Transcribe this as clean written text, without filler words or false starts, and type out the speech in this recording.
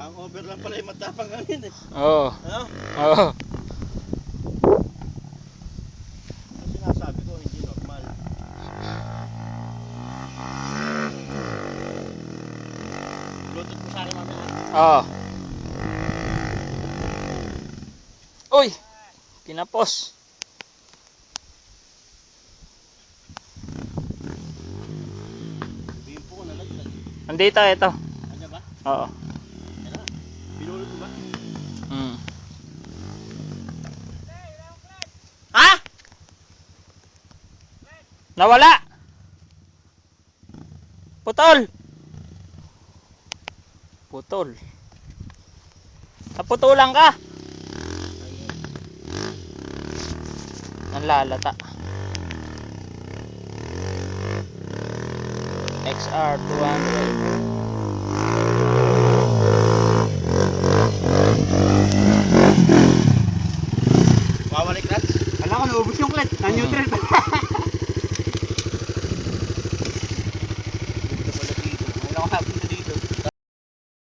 Ang over lang pala yung matapang hangin eh. Oo. Ano? Oo. Ang sinasabi ko, hindi normal. Bluetooth mo sa akin mamaya. Oo. Uy! Kinapos. Sabihin po ko nalaglag. Nandito, ito. Kanya ba? Oo. Yan na. Binulot mo ba? Hmm. Ha? Nawala! Putol! Putol. Naputulan ka! Nanlalata. XR 200. Wawalik clutch? Alam ko, naubos yung clutch. Na-neutral pa.